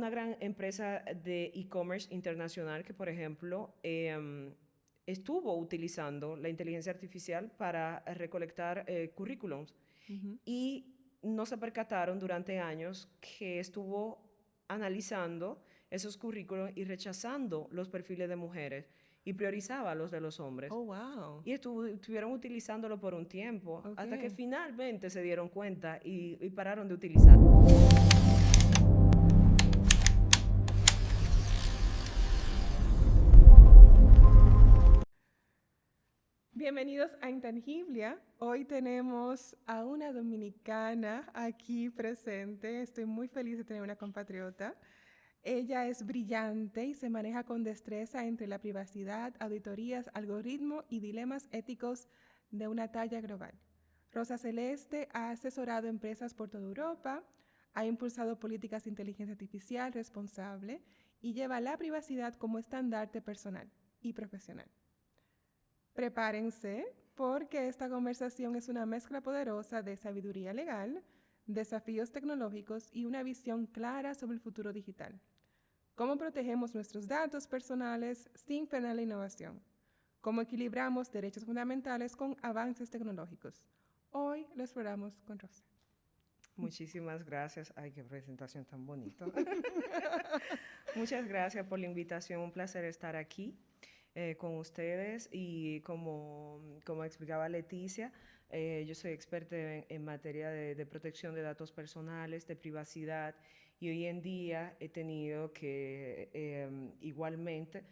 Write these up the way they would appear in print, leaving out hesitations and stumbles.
Una gran empresa de e-commerce internacional que, por ejemplo, estuvo utilizando la inteligencia artificial para recolectar currículums Ujú. y no se percataron durante años que estuvo analizando esos currículos y rechazando los perfiles de mujeres y priorizaba los de los hombres. Oh, wow. Y estuvieron utilizándolo por un tiempo Ok. hasta que finalmente se dieron cuenta y pararon de utilizarlo. Bienvenidos a Intangiblia. Hoy tenemos a una dominicana aquí presente. Estoy muy feliz de tener una compatriota. Ella es brillante y se maneja con destreza entre la privacidad, auditorías, algoritmo y dilemas éticos de una talla global. Rosa Celeste ha asesorado empresas por toda Europa, ha impulsado políticas de inteligencia artificial responsable y lleva la privacidad como estandarte personal y profesional. Prepárense porque esta conversación es una mezcla poderosa de sabiduría legal, desafíos tecnológicos y una visión clara sobre el futuro digital. ¿Cómo protegemos nuestros datos personales sin frenar la innovación? ¿Cómo equilibramos derechos fundamentales con avances tecnológicos? Hoy lo exploramos con Rosa. Muchísimas gracias. Ay, qué presentación tan bonita. Muchas gracias por la invitación. Un placer estar aquí con ustedes. Y como explicaba Leticia, yo soy experta en materia de protección de datos personales, de privacidad. Y hoy en día he tenido que igualmente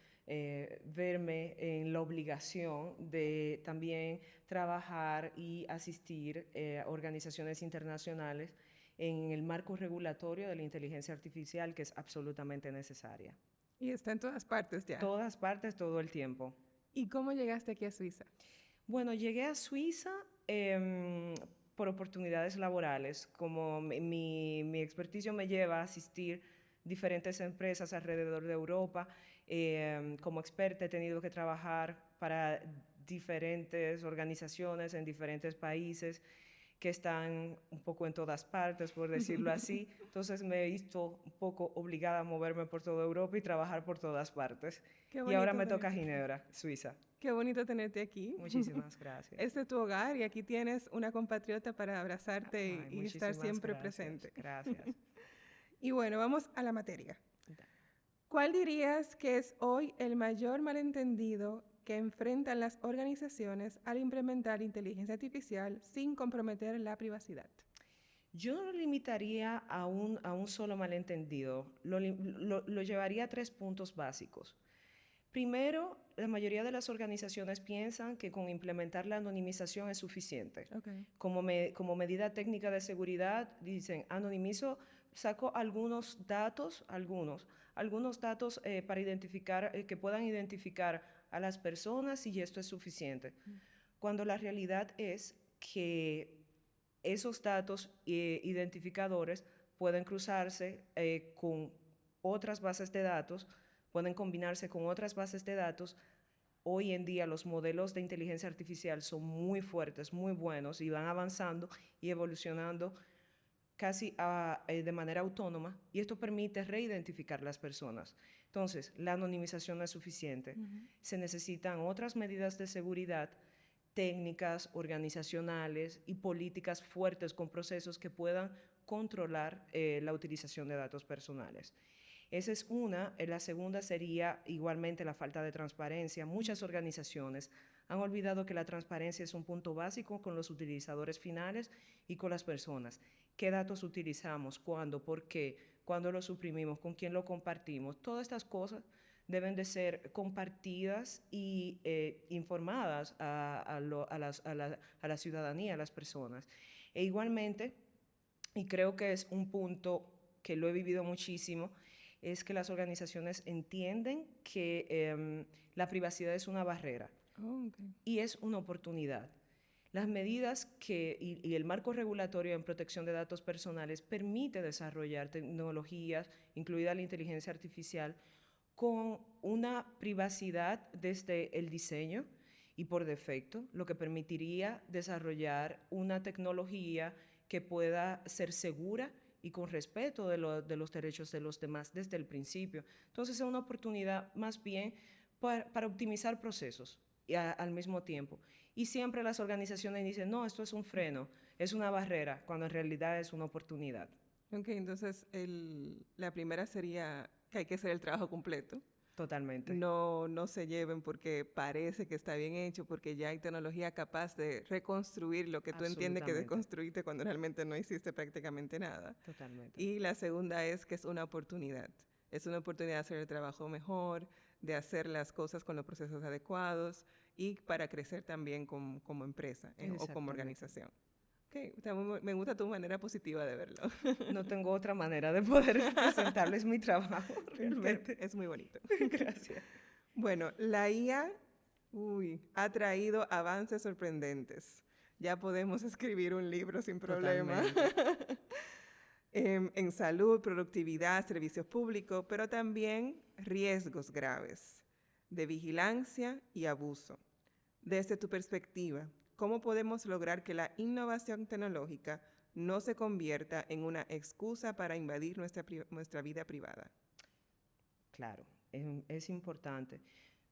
verme en la obligación de también trabajar y asistir a organizaciones internacionales en el marco regulatorio de la inteligencia artificial, que es absolutamente necesaria. Y está en todas partes ya. Todas partes, todo el tiempo. ¿Y cómo llegaste aquí a Suiza? Bueno, llegué a Suiza por oportunidades laborales. Como mi experticio me lleva a asistir diferentes empresas alrededor de Europa, como experta he tenido que trabajar para diferentes organizaciones en diferentes países que están un poco en todas partes, por decirlo así. Entonces me he visto un poco obligada a moverme por toda Europa y trabajar por todas partes. Qué Y ahora bonito me toca tenerte aquí. Ginebra, Suiza. Qué bonito tenerte aquí. Muchísimas gracias. Este es tu hogar y aquí tienes una compatriota para abrazarte Ay, y estar muchísimas siempre gracias. presente. Gracias. Y bueno, vamos a la materia. ¿Cuál dirías que es hoy el mayor malentendido que enfrentan las organizaciones al implementar inteligencia artificial sin comprometer la privacidad? Yo no lo limitaría a un solo malentendido, lo llevaría a tres puntos básicos. Primero, la mayoría de las organizaciones piensan que con implementar la anonimización es suficiente. Okay. Como medida técnica de seguridad, dicen, anonimizo, saco algunos datos para identificar, que puedan identificar a las personas y esto es suficiente. Cuando la realidad es que esos datos identificadores pueden cruzarse con otras bases de datos, pueden combinarse con otras bases de datos. Hoy en día los modelos de inteligencia artificial son muy fuertes, muy buenos y van avanzando y evolucionando casi de manera autónoma y esto permite reidentificar las personas. Entonces, la anonimización no es suficiente. Ujú. Se necesitan otras medidas de seguridad técnicas, organizacionales y políticas fuertes con procesos que puedan controlar la utilización de datos personales. Esa es una. La segunda sería igualmente la falta de transparencia. Muchas organizaciones han olvidado que la transparencia es un punto básico con los utilizadores finales y con las personas. ¿Qué datos utilizamos? ¿Cuándo? ¿Por qué? ¿Cuándo lo suprimimos? ¿Con quién lo compartimos? Todas estas cosas deben de ser compartidas y informadas a la ciudadanía, a las personas. E igualmente, y creo que es un punto que lo he vivido muchísimo, es que las organizaciones entienden que la privacidad es una barrera Oh, okay. y es una oportunidad. Las medidas y el marco regulatorio en protección de datos personales permite desarrollar tecnologías, incluida la inteligencia artificial, con una privacidad desde el diseño y por defecto, lo que permitiría desarrollar una tecnología que pueda ser segura y con respeto de los derechos de los demás desde el principio. Entonces es una oportunidad más bien para optimizar procesos y al mismo tiempo. Y siempre las organizaciones dicen, no, esto es un freno, es una barrera, cuando en realidad es una oportunidad. Ok, entonces la primera sería que hay que hacer el trabajo completo. Totalmente. No se lleven porque parece que está bien hecho, porque ya hay tecnología capaz de reconstruir lo que tú entiendes que Absolutamente. deconstruiste cuando realmente no hiciste prácticamente nada. Totalmente. Y la segunda es que es una oportunidad. Es una oportunidad de hacer el trabajo mejor, de hacer las cosas con los procesos adecuados y para crecer también como empresa o como Exactamente. organización. Okay, me gusta tu manera positiva de verlo. No tengo otra manera de poder presentarles mi trabajo, realmente. Es muy bonito. Gracias. Bueno, la IA ha traído avances sorprendentes. Ya podemos escribir un libro sin problema. Totalmente. En salud, productividad, servicios públicos, pero también riesgos graves de vigilancia y abuso. Desde tu perspectiva, ¿cómo podemos lograr que la innovación tecnológica no se convierta en una excusa para invadir nuestra vida privada? Claro, es importante.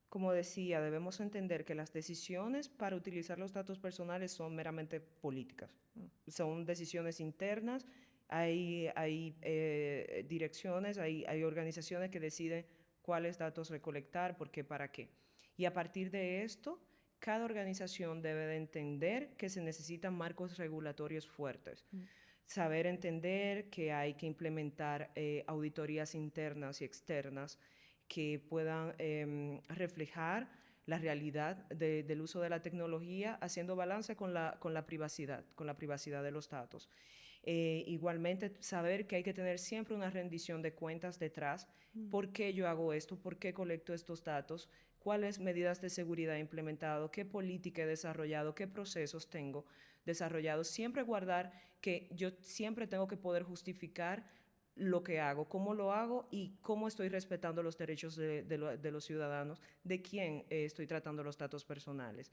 Como decía, debemos entender que las decisiones para utilizar los datos personales son meramente políticas. Son decisiones internas, hay direcciones, hay organizaciones que deciden cuáles datos recolectar, por qué, para qué. Y a partir de esto, cada organización debe de entender que se necesitan marcos regulatorios fuertes. Saber entender que hay que implementar auditorías internas y externas que puedan reflejar la realidad del uso de la tecnología, haciendo balance con la privacidad de los datos. Igualmente, saber que hay que tener siempre una rendición de cuentas detrás. ¿Por qué yo hago esto? ¿Por qué colecto estos datos? ¿Cuáles medidas de seguridad he implementado? ¿Qué política he desarrollado? ¿Qué procesos tengo desarrollados? Siempre guardar que yo siempre tengo que poder justificar lo que hago, cómo lo hago y cómo estoy respetando los derechos de los ciudadanos, de quién estoy tratando los datos personales.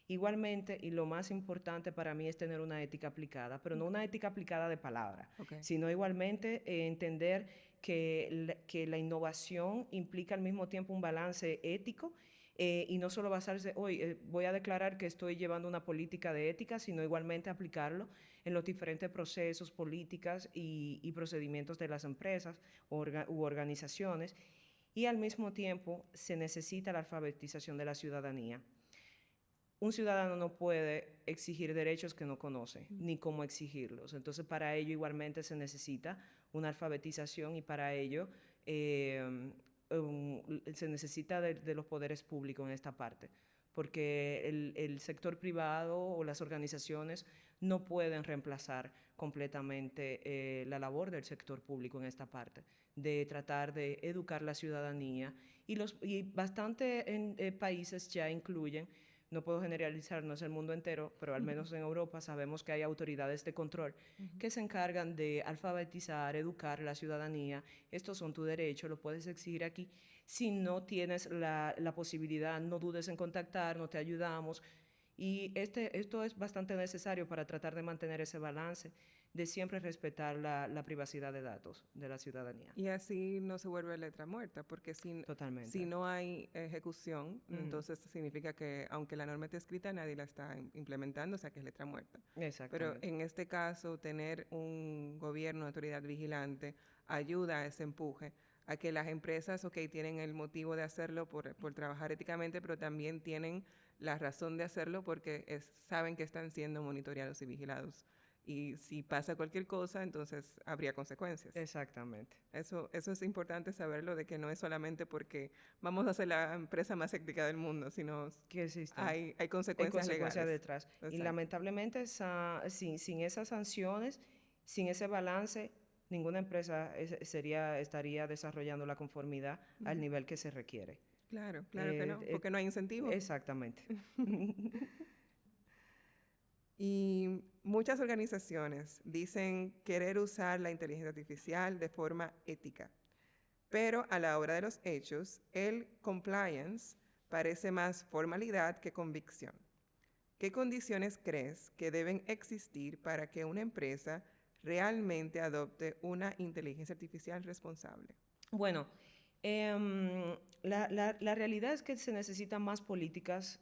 Igualmente, y lo más importante para mí es tener una ética aplicada, pero no una ética aplicada de palabra, Okay. sino igualmente entender que la innovación implica al mismo tiempo un balance ético y no solo basarse, hoy voy a declarar que estoy llevando una política de ética, sino igualmente aplicarlo en los diferentes procesos, políticas y procedimientos de las empresas u organizaciones. Y al mismo tiempo se necesita la alfabetización de la ciudadanía. Un ciudadano no puede exigir derechos que no conoce, ni cómo exigirlos. Entonces, para ello igualmente se necesita una alfabetización y para ello se necesita de los poderes públicos en esta parte, porque el sector privado o las organizaciones no pueden reemplazar completamente la labor del sector público en esta parte, de tratar de educar la ciudadanía y bastante países ya incluyen, no puedo generalizar, no es el mundo entero, pero al menos en Europa sabemos que hay autoridades de control que se encargan de alfabetizar, educar a la ciudadanía. Estos son tus derechos, lo puedes exigir aquí. Si no tienes la posibilidad, no dudes en contactar, no te ayudamos. Y esto es bastante necesario para tratar de mantener ese balance de siempre respetar la privacidad de datos de la ciudadanía. Y así no se vuelve letra muerta, porque si Totalmente. no hay ejecución, entonces significa que aunque la norma esté escrita, nadie la está implementando, o sea que es letra muerta. Pero Exactamente. en este caso, tener un gobierno, una autoridad vigilante, ayuda a ese empuje, a que las empresas, ok, tienen el motivo de hacerlo por trabajar éticamente, pero también tienen la razón de hacerlo porque saben que están siendo monitoreados y vigilados. Y si pasa cualquier cosa, entonces habría consecuencias. Exactamente. Eso es importante saberlo, de que no es solamente porque vamos a ser la empresa más ética del mundo, sino Que existen. hay consecuencias Consecuencias legales. detrás. Y Exacto. lamentablemente sin esas sanciones, sin ese balance, ninguna empresa estaría desarrollando la conformidad al nivel que se requiere. Claro, claro que no, porque no hay incentivo. Exactamente. Y muchas organizaciones dicen querer usar la inteligencia artificial de forma ética, pero a la hora de los hechos, el compliance parece más formalidad que convicción. ¿Qué condiciones crees que deben existir para que una empresa realmente adopte una inteligencia artificial responsable? Bueno, la realidad es que se necesitan más políticas,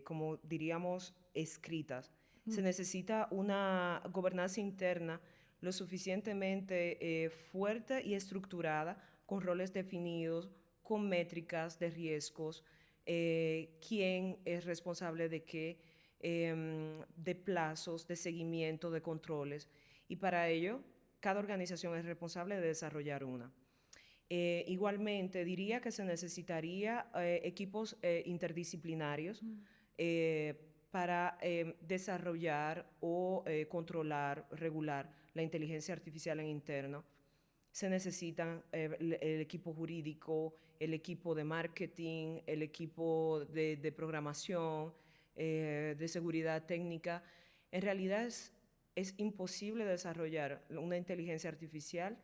como diríamos, escritas. Se Mm, necesita una gobernanza interna lo suficientemente fuerte y estructurada, con roles definidos, con métricas de riesgos, quién es responsable de qué, de plazos, de seguimiento, de controles. Y para ello, cada organización es responsable de desarrollar una. Igualmente, diría que se necesitaría equipos interdisciplinarios mm, eh, para desarrollar o controlar, regular la inteligencia artificial en interno. Se necesitan el equipo jurídico, el equipo de marketing, el equipo de programación, de seguridad técnica. En realidad es imposible desarrollar una inteligencia artificial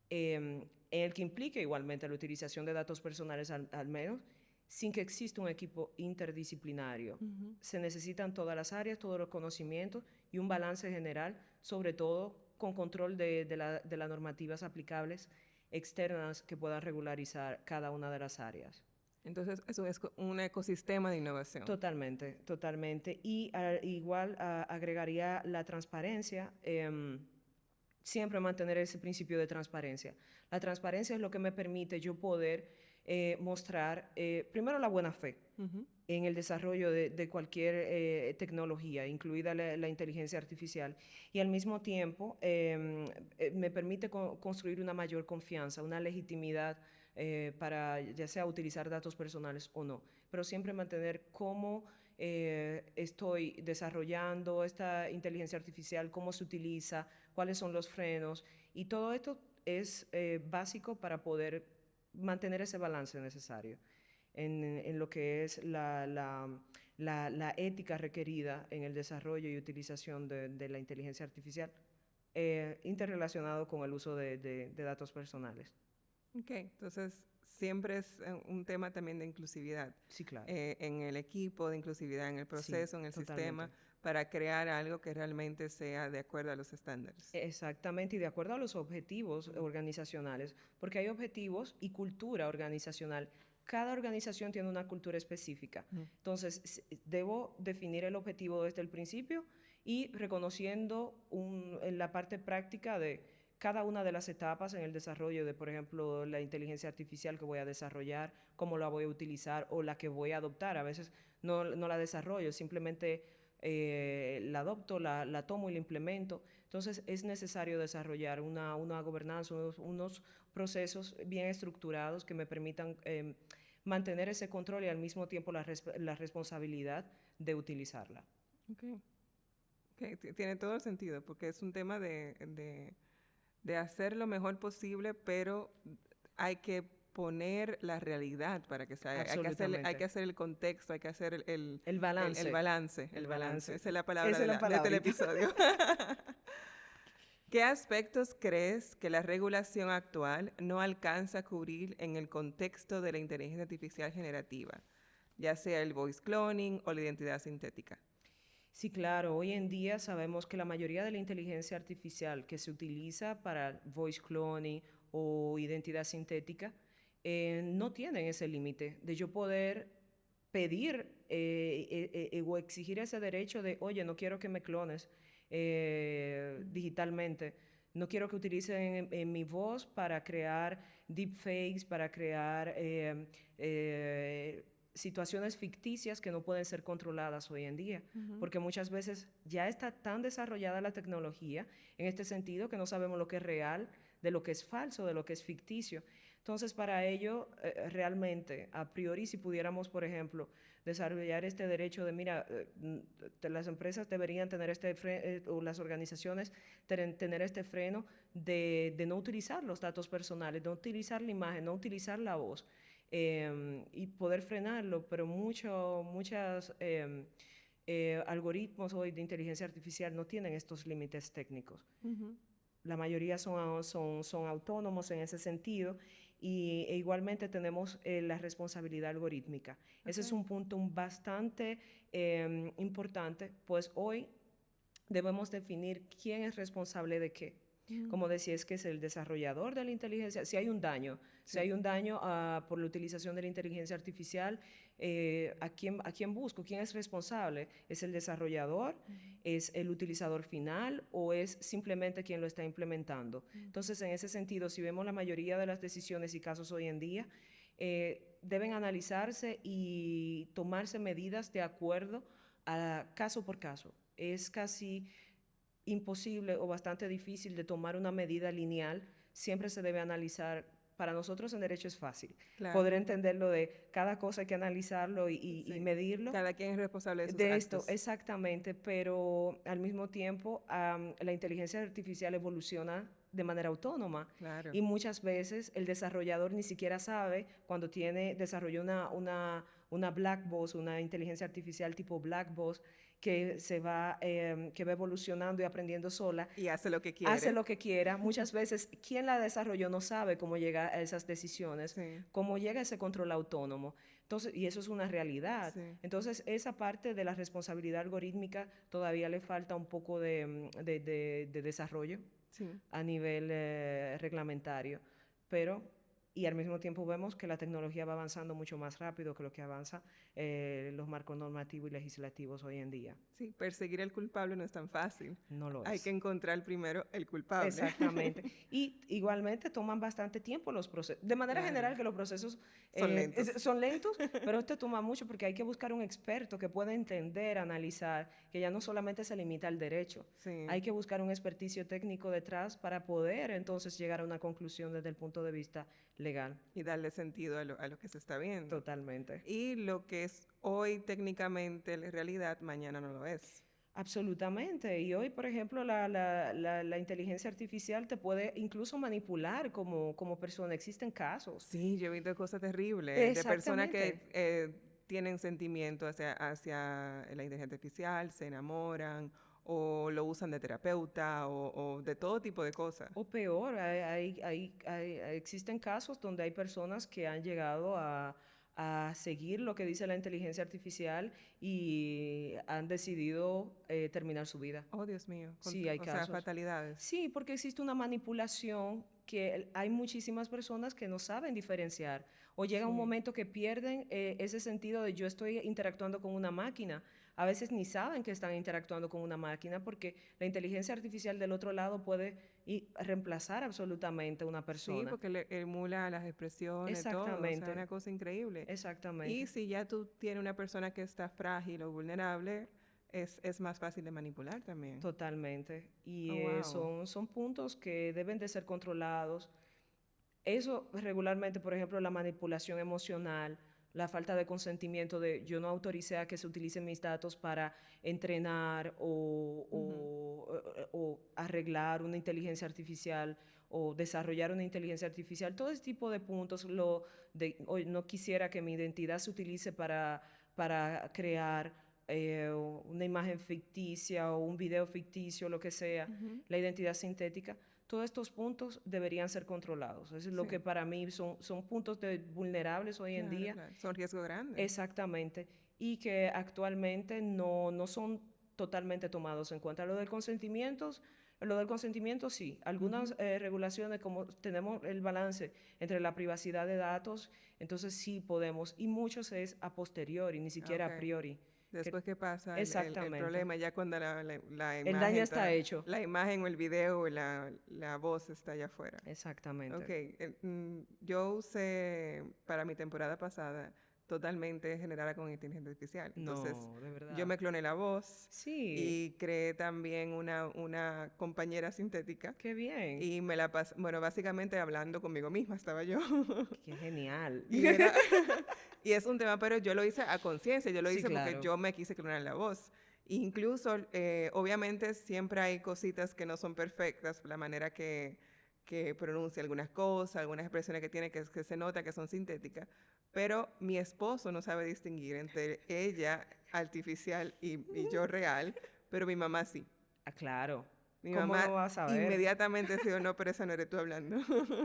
en el que implique igualmente la utilización de datos personales al menos, sin que exista un equipo interdisciplinario. ujú. Se necesitan todas las áreas, todos los conocimientos y un balance general, sobre todo con control de las normativas aplicables externas que puedan regularizar cada una de las áreas. Entonces, eso es un ecosistema de innovación. Totalmente, totalmente. Y igual agregaría la transparencia. Siempre mantener ese principio de transparencia. La transparencia es lo que me permite yo poder mostrar, primero, la buena fe Ujú, en el desarrollo de cualquier tecnología, incluida la inteligencia artificial, y al mismo tiempo me permite construir una mayor confianza, una legitimidad para ya sea utilizar datos personales o no, pero siempre mantener cómo estoy desarrollando esta inteligencia artificial, cómo se utiliza, cuáles son los frenos, y todo esto es básico para poder mantener ese balance necesario en lo que es la ética requerida en el desarrollo y utilización de la inteligencia artificial, interrelacionado con el uso de datos personales. ok, entonces siempre es un tema también de inclusividad Sí, claro. en el equipo, de inclusividad en el Sí, proceso, en el sistema, totalmente. para crear algo que realmente sea de acuerdo a los estándares. Exactamente, y de acuerdo a los objetivos Mm, organizacionales, porque hay objetivos y cultura organizacional. Cada organización tiene una cultura específica. mm, Entonces, debo definir el objetivo desde el principio y reconociendo en la parte práctica de cada una de las etapas en el desarrollo de, por ejemplo, la inteligencia artificial que voy a desarrollar, cómo la voy a utilizar o la que voy a adoptar. A veces no la desarrollo, simplemente la adopto, la tomo y la implemento. Entonces es necesario desarrollar una gobernanza, unos procesos bien estructurados que me permitan mantener ese control y al mismo tiempo la responsabilidad de utilizarla. ok, ok, tiene todo el sentido, porque es un tema de hacer lo mejor posible, pero hay que poner la realidad para que sea, hay que Absolutamente. hacer el contexto, hay que hacer El el balance. balance, el El balance. balance. Esa es la palabra Esa es la de este palabrita. episodio. ¿Qué aspectos crees que la regulación actual no alcanza a cubrir en el contexto de la inteligencia artificial generativa, ya sea el voice cloning o la identidad sintética? Sí, claro. Hoy en día sabemos que la mayoría de la inteligencia artificial que se utiliza para voice cloning o identidad sintética no tienen ese límite de yo poder pedir o exigir ese derecho de, oye, no quiero que me clones digitalmente, no quiero que utilicen mi voz para crear deepfakes, para crear situaciones ficticias que no pueden ser controladas hoy en día, Ujú, porque muchas veces ya está tan desarrollada la tecnología en este sentido que no sabemos lo que es real, de lo que es falso, de lo que es ficticio. Entonces, para ello, realmente, a priori, si pudiéramos, por ejemplo, desarrollar este derecho de, mira, las empresas deberían tener o las organizaciones tener este freno de no utilizar los datos personales, no utilizar la imagen, no utilizar la voz y poder frenarlo, pero muchos algoritmos hoy de inteligencia artificial no tienen estos límites técnicos. ujú, La mayoría son autónomos en ese sentido e igualmente tenemos la responsabilidad algorítmica. Ese es ok, un punto bastante importante, pues hoy debemos definir quién es responsable de qué. Como decía, es que es el desarrollador de la inteligencia. Si hay un daño, si hay un daño por la utilización de la inteligencia artificial, ¿a quién busco? ¿Quién es responsable? ¿Es el desarrollador? ¿Es el utilizador final? ¿O es simplemente quien lo está implementando? Entonces, en ese sentido, si vemos la mayoría de las decisiones y casos hoy en día, deben analizarse y tomarse medidas de acuerdo a caso por caso. Es casi imposible o bastante difícil de tomar una medida lineal, siempre se debe analizar. Para nosotros en derecho es fácil poder entenderlo de cada cosa hay que analizarlo y medirlo. Cada quien es responsable de sus de actos. esto, exactamente, pero al mismo tiempo la inteligencia artificial evoluciona de manera autónoma y muchas veces el desarrollador ni siquiera sabe cuando desarrolla una black box, una inteligencia artificial tipo black box, que va evolucionando y aprendiendo sola. Y hace lo que quiere. Hace lo que quiera. Muchas veces quien la desarrolló no sabe cómo llega a esas decisiones, cómo llega a ese control autónomo. Entonces, y eso es una realidad. Entonces, esa parte de la responsabilidad algorítmica todavía le falta un poco de desarrollo a nivel reglamentario. Y al mismo tiempo vemos que la tecnología va avanzando mucho más rápido que lo que avanza los marcos normativos y legislativos hoy en día. Sí, perseguir al culpable no es tan fácil. No lo es. Hay que encontrar primero el culpable. Exactamente. Y igualmente toman bastante tiempo los procesos. De manera general que los procesos son lentos, pero este toma mucho porque hay que buscar un experto que pueda entender, analizar, que ya no solamente se limita al derecho. Hay que buscar un experticio técnico detrás para poder entonces llegar a una conclusión desde el punto de vista legal. Y darle sentido a lo que se está viendo. Totalmente. Y lo que es hoy técnicamente la realidad, mañana no lo es. Absolutamente. Y hoy, por ejemplo, la inteligencia artificial te puede incluso manipular como persona. Existen casos. Sí, yo he visto cosas terribles de personas que tienen sentimiento hacia la inteligencia artificial, se enamoran o lo usan de terapeuta o de todo tipo de cosas. O peor, existen casos donde hay personas que han llegado a seguir lo que dice la inteligencia artificial y han decidido terminar su vida. Oh, Dios mío. Sí, hay casos. O sea, fatalidades. Sí, porque existe una manipulación que hay muchísimas personas que no saben diferenciar o llega un momento que pierden ese sentido de yo estoy interactuando con una máquina. A veces ni saben que están interactuando con una máquina porque la inteligencia artificial del otro lado puede reemplazar absolutamente a una persona. Sí, porque le emula las expresiones, todo. O sea, una cosa increíble. Exactamente. Y si ya tú tienes una persona que está frágil o vulnerable, es más fácil de manipular también. Totalmente. Y son puntos que deben de ser controlados. Eso regularmente, por ejemplo, la manipulación emocional, la falta de consentimiento de yo no autoricé a que se utilicen mis datos para entrenar o arreglar una inteligencia artificial o desarrollar una inteligencia artificial, todo ese tipo de puntos, no quisiera que mi identidad se utilice para crear una imagen ficticia o un video ficticio, lo que sea, la identidad sintética. Todos estos puntos deberían ser controlados. Eso es lo que para mí son puntos vulnerables hoy en día. Claro. Son riesgos grandes. Exactamente. Y que actualmente no son totalmente tomados en cuenta. Lo del consentimiento sí. Algunas regulaciones, como tenemos el balance entre la privacidad de datos, entonces sí podemos. Y muchos es a posteriori, ni siquiera a priori. Después que pasa el problema, ya cuando la imagen... El daño está hecho. La imagen o el video o la voz está allá afuera. Exactamente. Ok. Yo usé para mi temporada pasada totalmente generada con inteligencia artificial. Entonces, de verdad. Yo me cloné la voz. Sí. Y creé también una compañera sintética. ¡Qué bien! Y me la pasé, bueno, básicamente hablando conmigo misma estaba yo. ¡Qué genial! Y es un tema, pero yo lo hice a conciencia, yo lo hice porque yo me quise clonar la voz. Incluso, obviamente, siempre hay cositas que no son perfectas, la manera que pronuncia algunas cosas, algunas expresiones que tiene que se nota que son sintéticas, pero mi esposo no sabe distinguir entre ella artificial y yo real, pero mi mamá sí. Claro. Mi ¿Cómo mamá lo vas a ver? inmediatamente dijo, no, pero esa no eres tú hablando.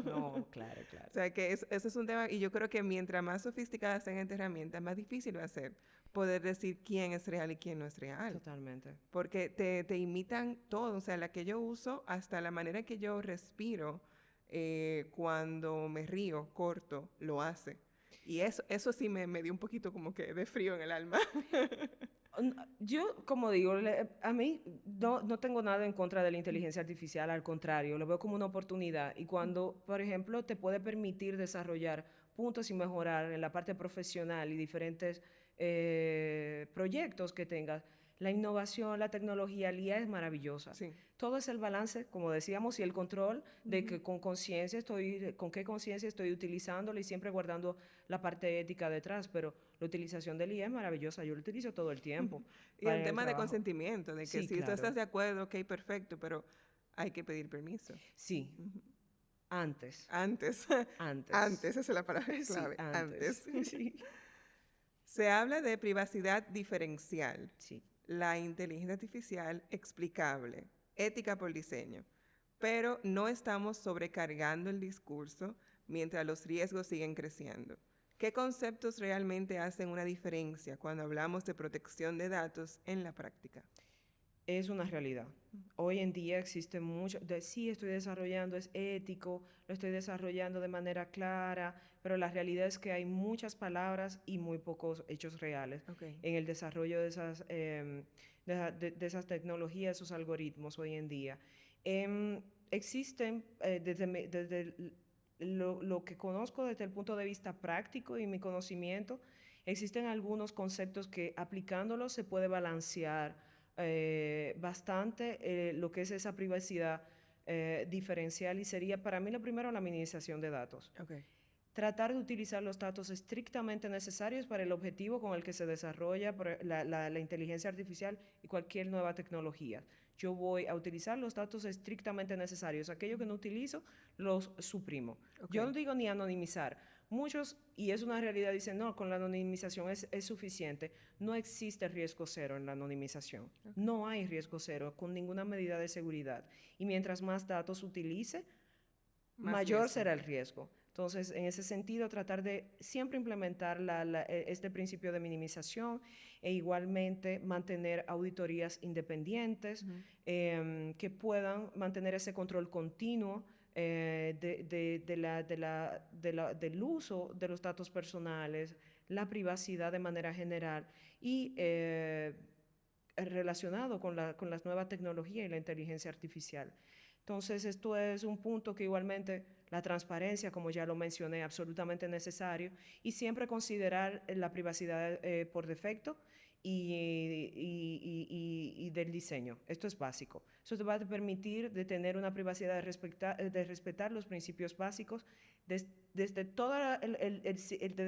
No, claro, claro. O sea, que eso es un tema, y yo creo que mientras más sofisticadas sean estas herramientas, más difícil va a ser poder decir quién es real y quién no es real. Totalmente. Porque te imitan todo, o sea, la que yo uso, hasta la manera que yo respiro cuando me río, corto, lo hace. Y eso sí me dio un poquito como que de frío en el alma. Yo, como digo, a mí no tengo nada en contra de la inteligencia artificial, al contrario, lo veo como una oportunidad. Y cuando, por ejemplo, te puede permitir desarrollar puntos y mejorar en la parte profesional y diferentes proyectos que tengas, la innovación, la tecnología, la IA es maravillosa. Sí. Todo es el balance, como decíamos, y el control de que con conciencia con qué conciencia estoy utilizándolo y siempre guardando la parte ética detrás, pero la utilización del IA es maravillosa, yo lo utilizo todo el tiempo. Y el el tema de trabajo. consentimiento, de que Sí, si tú claro. estás de acuerdo, ok, perfecto, pero hay que pedir permiso. Sí, antes. Antes. Antes. Antes, esa es la palabra Sí, clave. antes. Antes. Sí. Se habla de privacidad diferencial, Sí. la inteligencia artificial explicable, ética por diseño, pero no estamos sobrecargando el discurso mientras los riesgos siguen creciendo. ¿Qué conceptos realmente hacen una diferencia cuando hablamos de protección de datos en la práctica? Es una realidad. Hoy en día existe mucho, sí estoy desarrollando, es ético, lo estoy desarrollando de manera clara, pero la realidad es que hay muchas palabras y muy pocos hechos reales en el desarrollo de esas tecnologías, esos algoritmos hoy en día. Existen, desde lo que conozco desde el punto de vista práctico y mi conocimiento, existen algunos conceptos que aplicándolos se puede balancear bastante lo que es esa privacidad diferencial y sería para mí lo primero la minimización de datos. Tratar de utilizar los datos estrictamente necesarios para el objetivo con el que se desarrolla la inteligencia artificial y cualquier nueva tecnología. Yo voy a utilizar los datos estrictamente necesarios. Aquello que no utilizo, los suprimo. Yo no digo ni anonimizar. Muchos, y es una realidad, dicen, no, con la anonimización es suficiente. No existe riesgo cero en la anonimización. No hay riesgo cero con ninguna medida de seguridad. Y mientras más datos utilice, mayor será el riesgo. Entonces, en ese sentido, tratar de siempre implementar este principio de minimización e igualmente mantener auditorías independientes que puedan mantener ese control continuo del uso de los datos personales, la privacidad de manera general y relacionado con las nuevas tecnologías y la inteligencia artificial. Entonces, esto es un punto que igualmente la transparencia, como ya lo mencioné, absolutamente necesario y siempre considerar la privacidad por defecto y del diseño. Esto es básico. Eso te va a permitir de tener una privacidad de respetar los principios básicos desde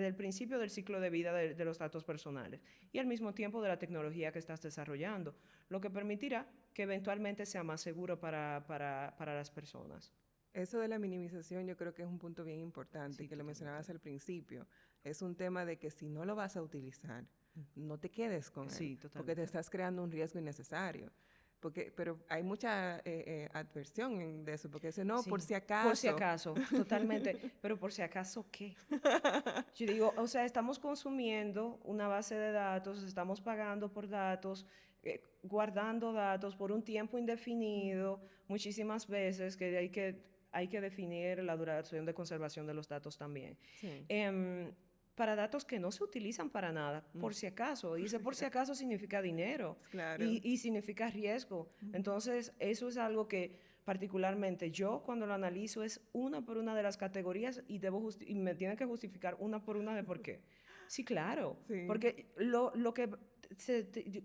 el principio del ciclo de vida de los datos personales y al mismo tiempo de la tecnología que estás desarrollando, lo que permitirá que eventualmente sea más seguro para las personas. Eso de la minimización yo creo que es un punto bien importante, sí, que lo mencionabas al principio. Es un tema de que si no lo vas a utilizar, no te quedes con él, porque te estás creando un riesgo innecesario. Pero hay mucha adversión de eso, porque dice, no, por si acaso. Por si acaso, totalmente. Pero por si acaso, ¿qué? Yo digo, o sea, estamos consumiendo una base de datos, estamos pagando por datos, guardando datos por un tiempo indefinido, muchísimas veces que hay que definir la duración de conservación de los datos también. Sí. Para datos que no se utilizan para nada, por si acaso. Y ese por si acaso significa dinero y significa riesgo. Entonces, eso es algo que particularmente yo cuando lo analizo es una por una de las categorías y me tienen que justificar una por una de por qué. Sí, claro. Sí. Porque lo que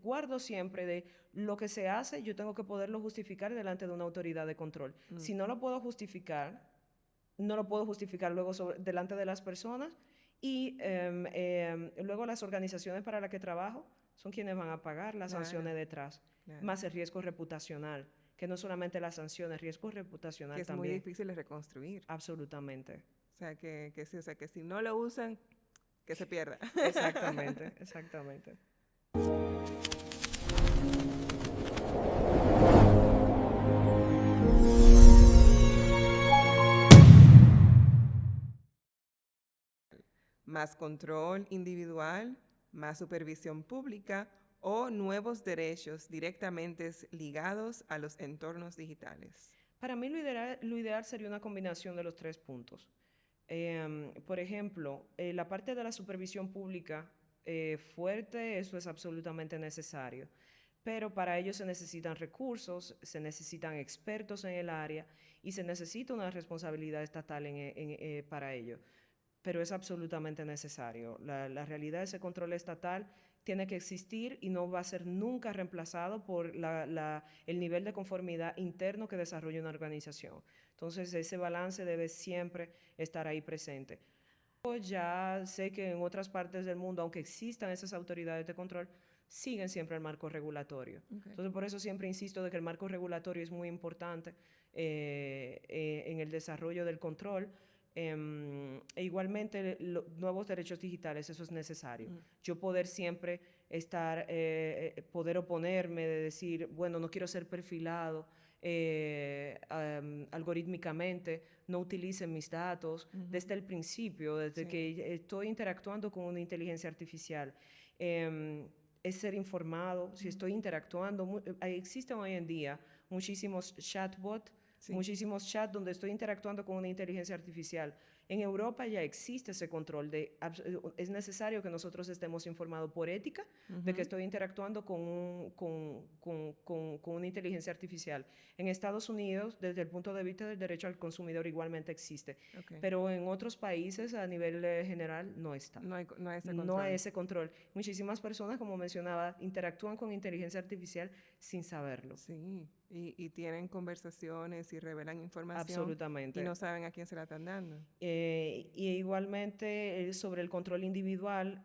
guardo siempre de lo que se hace, yo tengo que poderlo justificar delante de una autoridad de control. Si no lo puedo justificar, no lo puedo justificar luego delante de las personas. Y luego las organizaciones para las que trabajo son quienes van a pagar las sanciones detrás, más el riesgo reputacional, que no solamente las sanciones, riesgo reputacional que también. Es muy difícil de reconstruir. Absolutamente. O sea, que si no lo usan, que se pierda. Exactamente, exactamente. más control individual, más supervisión pública o nuevos derechos directamente ligados a los entornos digitales? Para mí lo ideal sería una combinación de los tres puntos. Por ejemplo, la parte de la supervisión pública fuerte, eso es absolutamente necesario, pero para ello se necesitan recursos, se necesitan expertos en el área y se necesita una responsabilidad estatal para ello, pero es absolutamente necesario. La realidad, ese control estatal tiene que existir y no va a ser nunca reemplazado por el nivel de conformidad interno que desarrolla una organización. Entonces, ese balance debe siempre estar ahí presente. Ya sé que en otras partes del mundo, aunque existan esas autoridades de control, siguen siempre el marco regulatorio. Okay. Entonces, por eso siempre insisto de que el marco regulatorio es muy importante en el desarrollo del control. E igualmente, nuevos derechos digitales, eso es necesario. Yo poder siempre poder oponerme, de decir, bueno, no quiero ser perfilado algorítmicamente, no utilicen mis datos desde el principio, desde que estoy interactuando con una inteligencia artificial. Es ser informado, si estoy interactuando, existen hoy en día muchísimos chatbots, muchísimos chats donde estoy interactuando con una inteligencia artificial. En Europa ya existe ese control es necesario que nosotros estemos informados por ética de que estoy interactuando con una inteligencia artificial. En Estados Unidos, desde el punto de vista del derecho al consumidor, igualmente existe. Pero en otros países, a nivel general, no está. No hay ese control. No hay ese control. Muchísimas personas, como mencionaba, interactúan con inteligencia artificial sin saberlo. Sí, y tienen conversaciones y revelan información. Absolutamente. Y no saben a quién se la están dando. Y igualmente sobre el control individual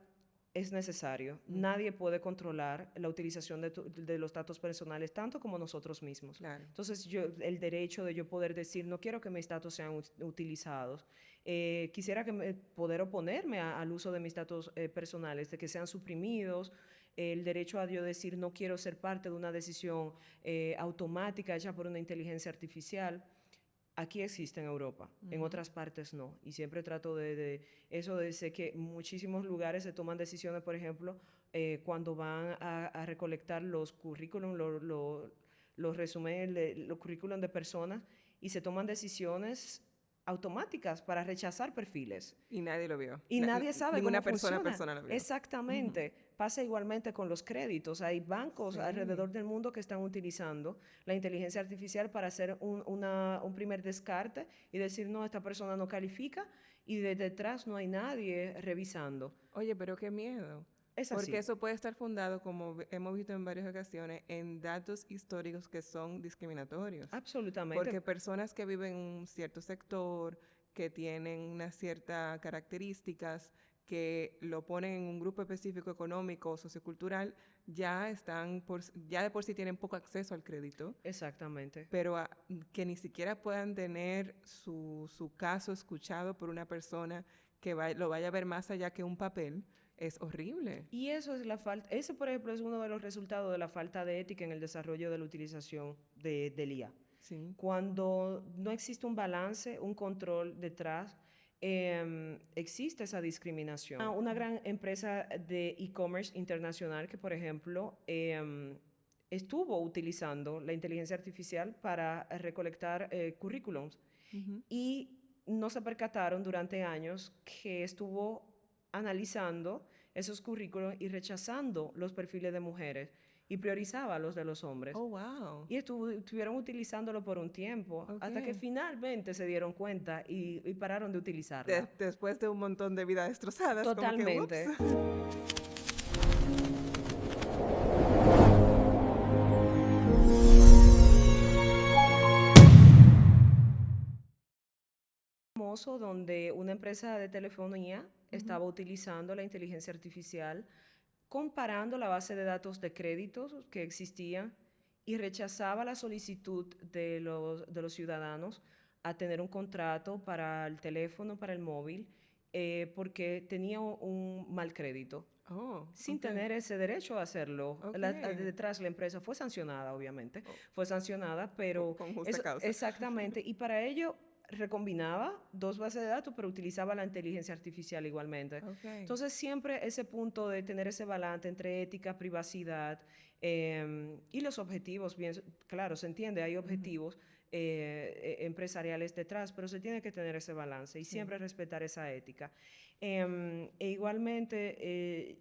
es necesario. Nadie puede controlar la utilización de los datos personales tanto como nosotros mismos. Claro. Entonces, el derecho de yo poder decir, no quiero que mis datos sean utilizados. Quisiera poder oponerme al uso de mis datos personales, de que sean suprimidos. El derecho a yo decir, no quiero ser parte de una decisión automática hecha por una inteligencia artificial. Aquí existe en Europa, en otras partes no. Y siempre trato de eso, de sé que muchísimos lugares se toman decisiones, por ejemplo, cuando van a recolectar los currículum, los resúmenes, los currículum de personas, y se toman decisiones automáticas para rechazar perfiles. Y nadie lo vio. Y nadie sabe cómo funciona. Persona lo vio. Exactamente. Pasa igualmente con los créditos. Hay bancos alrededor del mundo que están utilizando la inteligencia artificial para hacer un primer descarte y decir, no, esta persona no califica, y de detrás no hay nadie revisando. Oye, pero qué miedo. Es así. Porque eso puede estar fundado, como hemos visto en varias ocasiones, en datos históricos que son discriminatorios. Absolutamente. Porque personas que viven en un cierto sector, que tienen unas ciertas características, que lo ponen en un grupo específico económico o sociocultural, ya de por sí tienen poco acceso al crédito. Exactamente. Pero que ni siquiera puedan tener su caso escuchado por una persona que lo vaya a ver más allá que un papel, es horrible. Y eso es ese, por ejemplo, es uno de los resultados de la falta de ética en el desarrollo de la utilización del IA. Sí. Cuando no existe un balance, un control detrás, existe esa discriminación. Una gran empresa de e-commerce internacional que, por ejemplo, estuvo utilizando la inteligencia artificial para recolectar currículums y no se percataron durante años que estuvo analizando esos currículos y rechazando los perfiles de mujeres y priorizaba los de los hombres. Oh, wow. Y estuvieron utilizándolo por un tiempo, hasta que finalmente se dieron cuenta y pararon de utilizarla. Después de un montón de vidas destrozadas. Totalmente. Famoso donde una empresa de telefonía estaba utilizando la inteligencia artificial, comparando la base de datos de créditos que existía y rechazaba la solicitud de los ciudadanos a tener un contrato para el teléfono, para el móvil, porque tenía un mal crédito. Sin tener ese derecho a hacerlo. Detrás la empresa fue sancionada, obviamente. Fue sancionada, pero... Con justa causa. Exactamente. Y para ello recombinaba dos bases de datos, pero utilizaba la inteligencia artificial igualmente. Okay. Entonces, siempre ese punto de tener ese balance entre ética, privacidad y los objetivos, bien, claro, se entiende, hay objetivos empresariales detrás, pero se tiene que tener ese balance y siempre respetar esa ética. E igualmente,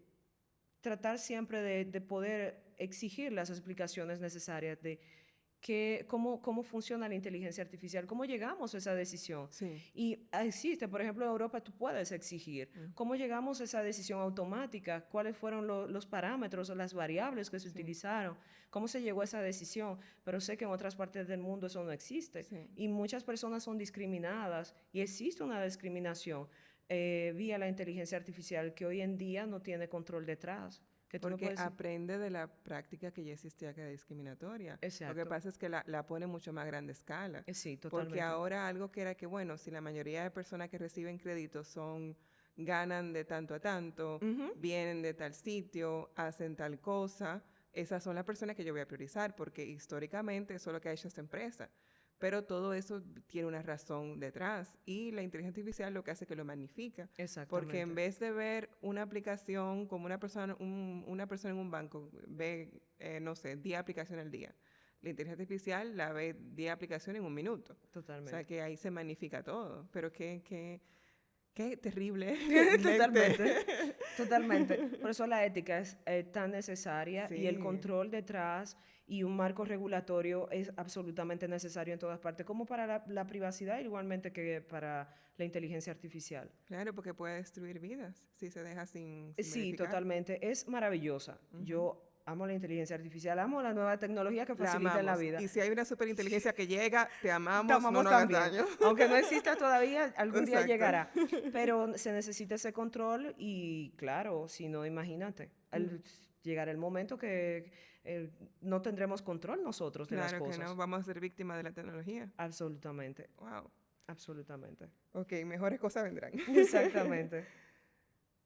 tratar siempre de poder exigir las explicaciones necesarias de cómo funciona la inteligencia artificial, cómo llegamos a esa decisión. Sí. Y existe, por ejemplo, en Europa tú puedes exigir cómo llegamos a esa decisión automática, cuáles fueron los parámetros o las variables que se utilizaron, cómo se llegó a esa decisión, pero sé que en otras partes del mundo eso no existe. Y muchas personas son discriminadas y existe una discriminación vía la inteligencia artificial que hoy en día no tiene control detrás. Que tú Porque no puedes... aprende de la práctica que ya existía, que era discriminatoria. Exacto. Lo que pasa es que la pone mucho más grande escala. Sí, totalmente. Porque ahora algo que era que, bueno, si la mayoría de personas que reciben créditos ganan de tanto a tanto, vienen de tal sitio, hacen tal cosa, esas son las personas que yo voy a priorizar, porque históricamente eso es lo que ha hecho esta empresa. Pero todo eso tiene una razón detrás y la inteligencia artificial lo que hace es que lo magnifica. Exactamente. Porque en vez de ver una aplicación como una persona en un banco ve, no sé, 10 aplicaciones al día, la inteligencia artificial la ve 10 aplicaciones en un minuto. Totalmente. O sea que ahí se magnifica todo. Pero qué terrible. Totalmente. Totalmente. Por eso la ética es tan necesaria y el control detrás y un marco regulatorio es absolutamente necesario en todas partes, como para la privacidad, igualmente que para la inteligencia artificial. Claro, porque puede destruir vidas si se deja sin Sí, verificar. totalmente. Es maravillosa. Yo amo la inteligencia artificial, amo la nueva tecnología que facilita la vida. Y si hay una superinteligencia que llega, te amamos, te amamos no nos hagas daño. Aunque no exista todavía, algún día llegará. Pero se necesita ese control y claro, si no, imagínate, llegará el momento que no tendremos control nosotros de las cosas. Claro que no, vamos a ser víctimas de la tecnología. Absolutamente. Wow. Absolutamente. Ok, mejores cosas vendrán. Exactamente.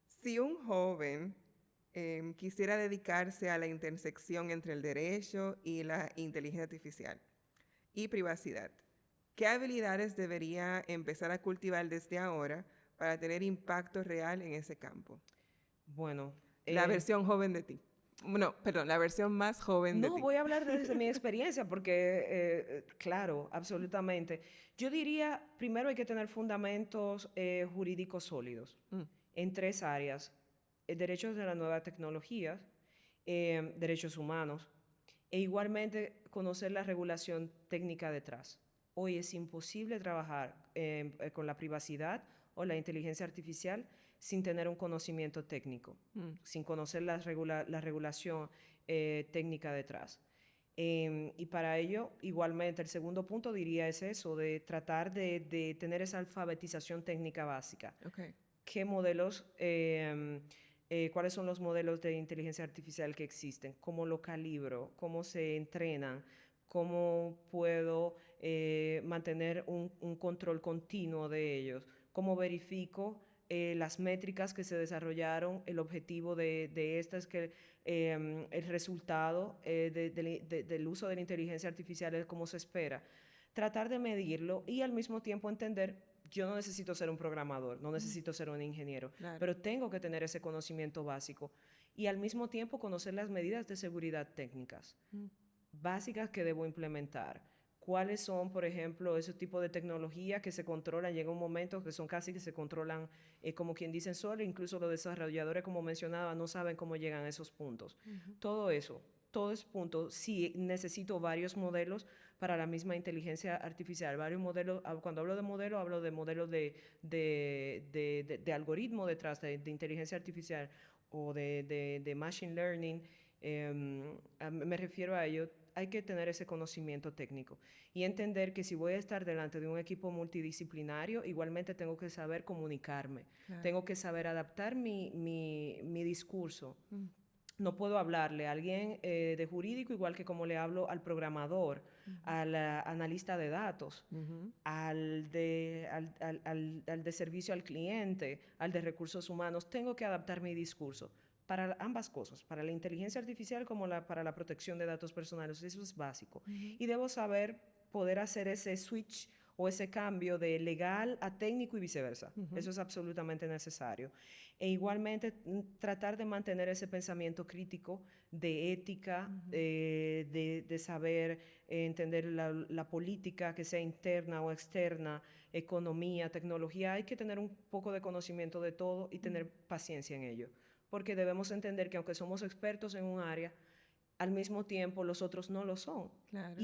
Si un joven quisiera dedicarse a la intersección entre el derecho y la inteligencia artificial y privacidad, ¿qué habilidades debería empezar a cultivar desde ahora para tener impacto real en ese campo? Bueno. La versión joven de ti. No, perdón, la versión más joven de ti. No, voy a hablar desde mi experiencia porque, claro, absolutamente. Yo diría, primero hay que tener fundamentos jurídicos sólidos en 3 áreas. Derechos de las nuevas tecnologías, derechos humanos, e igualmente conocer la regulación técnica detrás. Hoy es imposible trabajar con la privacidad o la inteligencia artificial sin tener un conocimiento técnico, sin conocer la regulación técnica detrás. Y para ello, igualmente, el segundo punto diría es eso, de tratar de tener esa alfabetización técnica básica. Okay. ¿Qué modelos, cuáles son los modelos de inteligencia artificial que existen? ¿Cómo lo calibro? ¿Cómo se entrenan? ¿Cómo puedo mantener un control continuo de ellos? ¿Cómo verifico las métricas que se desarrollaron? El objetivo de esta es que el resultado del uso de la inteligencia artificial es como se espera. Tratar de medirlo y al mismo tiempo entender, yo no necesito ser un programador, no necesito ser un ingeniero, pero tengo que tener ese conocimiento básico y al mismo tiempo conocer las medidas de seguridad técnicas básicas que debo implementar. ¿Cuáles son, por ejemplo, ese tipo de tecnología que se controlan? Llega un momento que son casi que se controlan, como quien dice, solo. Incluso los desarrolladores, como mencionaba, no saben cómo llegan a esos puntos. Todo eso, todo ese punto, sí necesito varios modelos para la misma inteligencia artificial. Varios modelos, cuando hablo de modelos de algoritmo detrás de inteligencia artificial o de machine learning. Me refiero a ello. Hay que tener ese conocimiento técnico y entender que si voy a estar delante de un equipo multidisciplinario, igualmente tengo que saber comunicarme, tengo que saber adaptar mi discurso. No puedo hablarle a alguien de jurídico igual que como le hablo al programador, al analista de datos, al de servicio al cliente, al de recursos humanos. Tengo que adaptar mi discurso para ambas cosas, para la inteligencia artificial como para la protección de datos personales. Eso es básico. Y debo saber poder hacer ese switch o ese cambio de legal a técnico y viceversa. Ujú. Eso es absolutamente necesario. E igualmente tratar de mantener ese pensamiento crítico de ética, Ujú. de saber entender la política, que sea interna o externa, economía, tecnología. Hay que tener un poco de conocimiento de todo y tener paciencia en ello, porque debemos entender que aunque somos expertos en un área, al mismo tiempo los otros no lo son. Claro.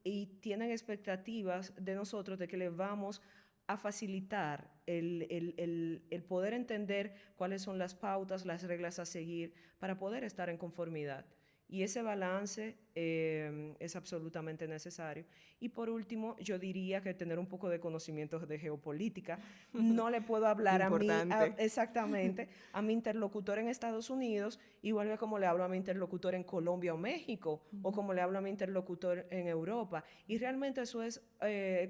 Y tienen expectativas de nosotros de que les vamos a facilitar el poder entender cuáles son las pautas, las reglas a seguir para poder estar en conformidad. Y ese balance es absolutamente necesario. Y por último, yo diría que tener un poco de conocimientos de geopolítica. No le puedo hablar Importante. exactamente a mi interlocutor en Estados Unidos, igual que como le hablo a mi interlocutor en Colombia o México, o como le hablo a mi interlocutor en Europa. Y realmente eso es,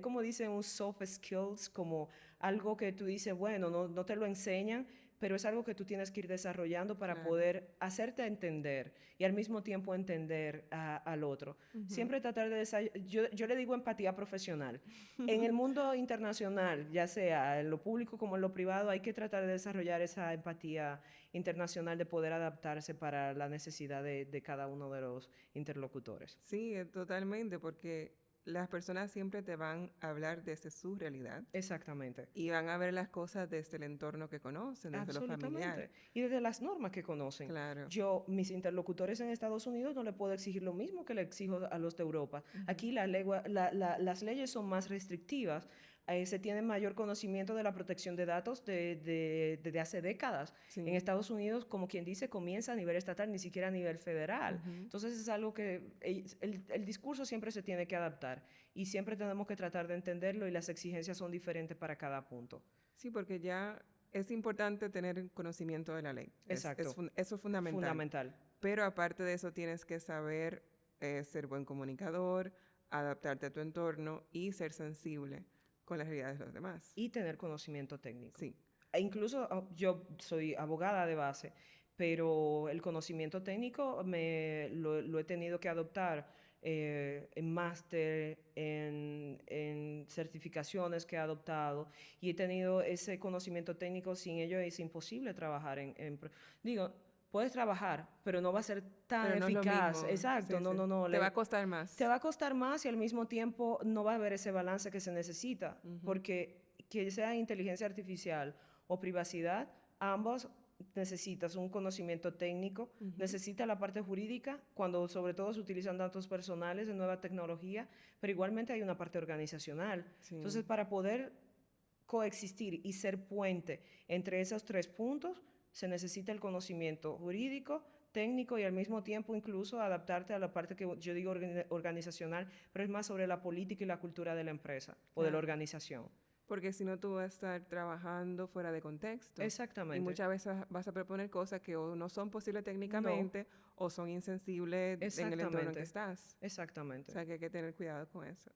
como dicen, un soft skills, como algo que tú dices, bueno, no te lo enseñan, pero es algo que tú tienes que ir desarrollando para Claro. poder hacerte entender y al mismo tiempo entender al otro. Siempre tratar de yo le digo empatía profesional. En el mundo internacional, ya sea en lo público como en lo privado, hay que tratar de desarrollar esa empatía internacional de poder adaptarse para la necesidad de cada uno de los interlocutores. Sí, totalmente, porque las personas siempre te van a hablar desde su realidad Exactamente. y van a ver las cosas desde el entorno que conocen, desde lo familiar. Absolutamente. Y desde las normas que conocen. Claro. Mis interlocutores en Estados Unidos no le puedo exigir lo mismo que le exijo a los de Europa. Ujú. Aquí las leyes son más restrictivas. Se tiene mayor conocimiento de la protección de datos desde hace décadas. Sí. En Estados Unidos, como quien dice, comienza a nivel estatal, ni siquiera a nivel federal. Entonces es algo que el discurso siempre se tiene que adaptar y siempre tenemos que tratar de entenderlo y las exigencias son diferentes para cada punto. Sí, porque ya es importante tener conocimiento de la ley. Exacto. Eso es fundamental. Fundamental. Pero aparte de eso tienes que saber ser buen comunicador, adaptarte a tu entorno y ser sensible con las realidades de los demás. Y tener conocimiento técnico. Sí. E incluso yo soy abogada de base, pero el conocimiento técnico lo he tenido que adoptar en máster, en certificaciones que he adoptado, y he tenido ese conocimiento técnico. Sin ello es imposible trabajar digo, puedes trabajar, pero no va a ser tan Pero no es lo eficaz. mismo. Exacto, Sí, no, sí. no, no. Te va a costar más. Te va a costar más y al mismo tiempo no va a haber ese balance que se necesita, porque que sea inteligencia artificial o privacidad, ambos necesitas un conocimiento técnico, necesita la parte jurídica, cuando sobre todo se utilizan datos personales de nueva tecnología, pero igualmente hay una parte organizacional. Sí. Entonces, para poder coexistir y ser puente entre esos tres puntos, se necesita el conocimiento jurídico, técnico y al mismo tiempo incluso adaptarte a la parte que yo digo organizacional, pero es más sobre la política y la cultura de la empresa o de la organización. Porque si no, tú vas a estar trabajando fuera de contexto. Exactamente. Y muchas veces vas a proponer cosas que o no son posibles técnicamente o son insensibles en el entorno en que estás. Exactamente. O sea que hay que tener cuidado con eso.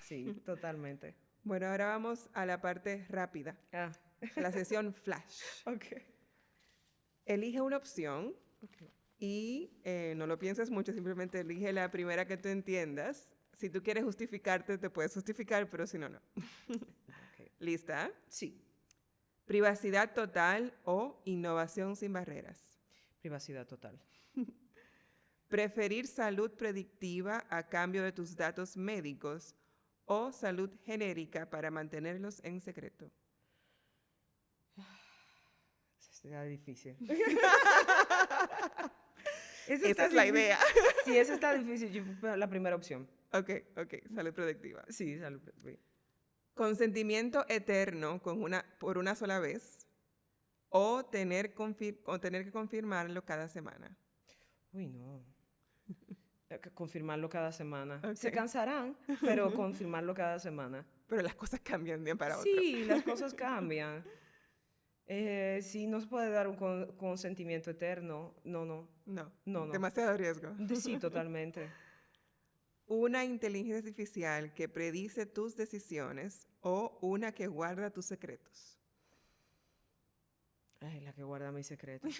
Sí, totalmente. Bueno, ahora vamos a la parte rápida. La sesión flash. Okay. Elige una opción y no lo pienses mucho, simplemente elige la primera que tú entiendas. Si tú quieres justificarte, te puedes justificar, pero si no, no. Okay. ¿Lista? Sí. Privacidad total o innovación sin barreras. Privacidad total. Preferir salud predictiva a cambio de tus datos médicos o salud genérica para mantenerlos en secreto. Está difícil. Esa es la idea. Sí, esa está difícil. La primera opción. Ok, salud predictiva. Sí, salud predictiva. Consentimiento eterno por una sola vez o tener que confirmarlo cada semana. Uy, no. Confirmarlo cada semana. Okay. Se cansarán, pero confirmarlo cada semana. Pero las cosas cambian de un para otro. Sí, las cosas cambian. Sí, no se puede dar un consentimiento eterno. No. Demasiado riesgo. Sí, totalmente. Una inteligencia artificial que predice tus decisiones o una que guarda tus secretos. Ay, la que guarda mis secretos.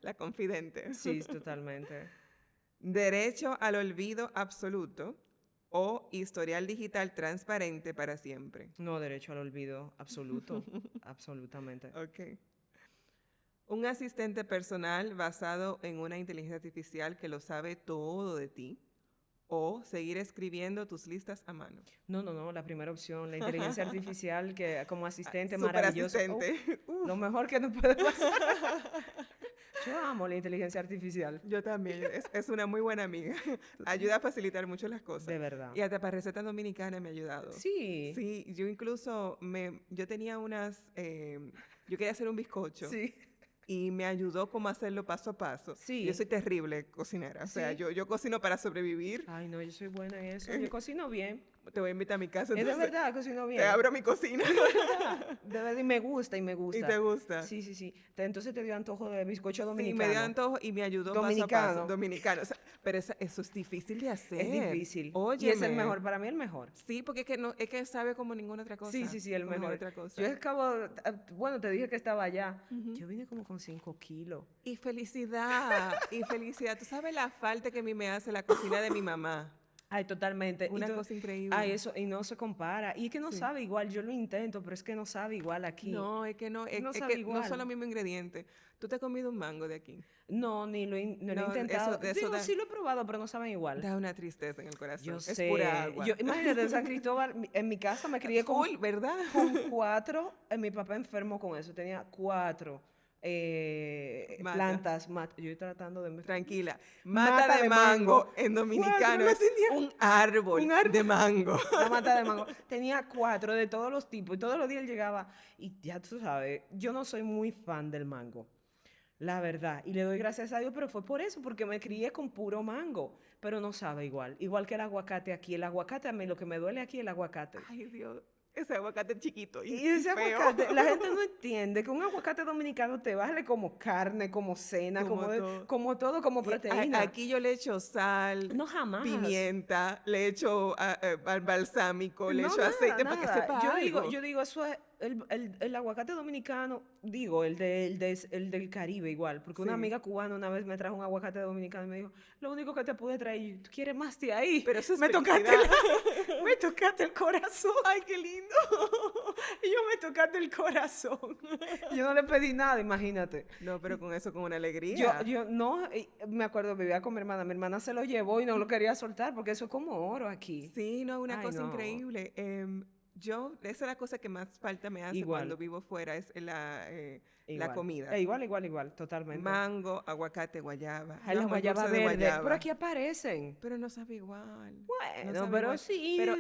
La confidente. Sí, totalmente. Derecho al olvido absoluto o historial digital transparente para siempre. No, derecho al olvido absoluto. Absolutamente. Ok. Un asistente personal basado en una inteligencia artificial que lo sabe todo de ti o seguir escribiendo tus listas a mano. No, no, no, la primera opción, la inteligencia artificial que como asistente Súper maravilloso. asistente. Uf, lo mejor que nos puede pasar. Yo amo la inteligencia artificial. Yo también, es una muy buena amiga. Ayuda a facilitar mucho las cosas. De verdad. Y hasta para recetas dominicanas me ha ayudado. Sí. Sí, yo incluso, yo tenía yo quería hacer un bizcocho. Sí. Y me ayudó como a hacerlo paso a paso. Sí. Yo soy terrible cocinera, o sea, Sí. yo cocino para sobrevivir. Ay, no, yo soy buena en eso. Yo cocino bien. Te voy a invitar a mi casa. Es de entonces, verdad, cocino bien. Te abro mi cocina. De verdad, y me gusta, y me gusta. ¿Y te gusta? Sí, sí, sí. Entonces te dio antojo de bizcocho Sí, dominicano. me dio antojo y me ayudó Dominicano. paso a paso. Dominicano. O sea, pero eso es difícil de hacer. Es difícil. Óyeme. Y es el mejor, para mí el mejor. Sí, porque es que sabe como ninguna otra cosa. Sí, sí, sí, el como mejor. ninguna otra cosa. Yo acabo, bueno, te dije que estaba allá. Yo vine como con 5 kilos. Y felicidad, y felicidad. Tú sabes la falta que a mí me hace la cocina de mi mamá. Ay, totalmente. Una cosa increíble. Ay, eso, y no se compara. Y es que no Sí. sabe igual, yo lo intento, pero es que no sabe igual aquí. No, es que no, No es sabe que no igual. son los mismos ingredientes. ¿Tú te has comido un mango de aquí? No, ni lo, no lo he No, intentado. eso Digo, da- sí lo he probado, pero no saben igual. Da una tristeza en el corazón. Yo es sé. pura agua. Imagínate, en San Cristóbal, en mi casa me crié con, Full, ¿verdad? con 4. Mi papá enfermo con eso. Tenía 4 Mata. plantas. Yo tratando de... Tranquila. Mata de mango en dominicano Cuatro, es un árbol de mango. Una mata de mango. Tenía 4 de todos los tipos y todos los días él llegaba. Y ya tú sabes, yo no soy muy fan del mango, la verdad. Y le doy gracias a Dios, pero fue por eso, porque me crié con puro mango. Pero no sabe igual. Igual que el aguacate aquí. El aguacate, a mí lo que me duele aquí es el aguacate. Ay, Dios. Ese aguacate chiquito Y ese feo. aguacate, la gente no entiende que un aguacate dominicano te vale como carne, como cena, como todo, como proteína. Aquí yo le echo sal, No, jamás. pimienta, le echo balsámico, le No, echo nada, aceite para que nada. sepa algo. Yo digo, eso es el aguacate dominicano, digo, el del Caribe igual, porque una Sí. amiga cubana una vez me trajo un aguacate dominicano y me dijo, lo único que te pude traer, y yo, ¿tú quieres más de ahí? Pero eso es me tocaste, felicidad. me tocaste el corazón. Ay, qué lindo. Y yo me tocaste el corazón. Yo no le pedí nada, imagínate. No, pero con eso, con una alegría. Yo no, me acuerdo, vivía con mi hermana se lo llevó y no lo quería soltar porque eso es como oro aquí. Sí, no, una Ay, cosa no. increíble. Esa es la cosa que más falta me hace Igual. cuando vivo fuera, es la Igual. comida. Igual, totalmente. Mango, aguacate, guayaba. Ay, Yo la amo el guayaba dulce de verde, guayaba. pero aquí aparecen. Pero no sabe igual. Bueno, No sabe pero igual. sí, Pero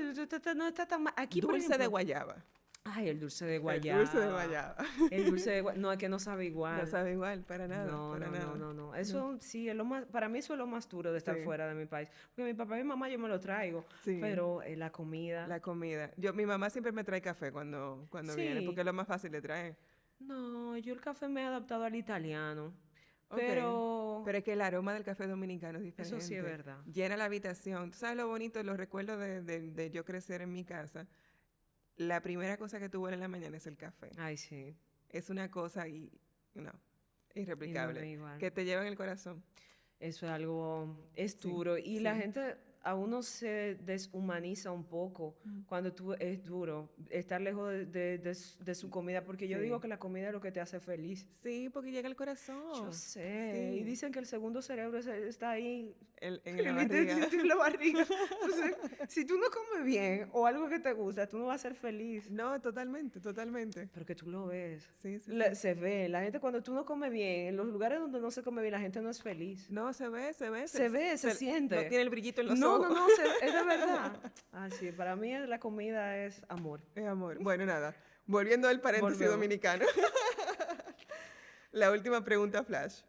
no está tan mal. Aquí, por dulce de ejemplo, guayaba. ay, el dulce de El guayaba. dulce de guayaba. El dulce de guayaba. No, es que no sabe igual. No sabe igual, para nada. No, para no, nada. no. Eso sí, es lo más, para mí eso es lo más duro de estar Sí. fuera de mi país. Porque mi papá y mi mamá yo me lo traigo, Sí. pero la comida... La comida. Mi mamá siempre me trae café cuando viene, Sí. porque es lo más fácil de traer. No, yo el café me he adaptado al italiano, Ok. pero... Pero es que el aroma del café dominicano es diferente. Eso sí es verdad. Llena la habitación. ¿Tú sabes lo bonito, los recuerdos de yo crecer en mi casa? La primera cosa que tú hueles en la mañana es el café. Ay, sí. Es una cosa irreplicable. igual. Que te lleva en el corazón. Eso es algo, es Sí, duro. Y la sí. gente, a uno se deshumaniza un poco cuando tú es duro estar lejos de su comida, porque yo Sí. digo que la comida es lo que te hace feliz. Sí, porque llega al corazón. Yo sé. Sí. Y dicen que el segundo cerebro está ahí En la barriga. en la barriga. Entonces, si tú no comes bien o algo que te gusta, tú no vas a ser feliz. No, totalmente, totalmente. Pero que tú lo ves. Sí, sí, sí. Se ve. La gente cuando tú no comes bien, en los lugares donde no se come bien, la gente no es feliz. No, se ve. Se siente. No tiene el brillito en los No, ojos. no, es de verdad. Ah, sí, para mí la comida es amor. Es amor. Bueno, nada. Volviendo al paréntesis Volvemos. dominicano. La última pregunta, Flash.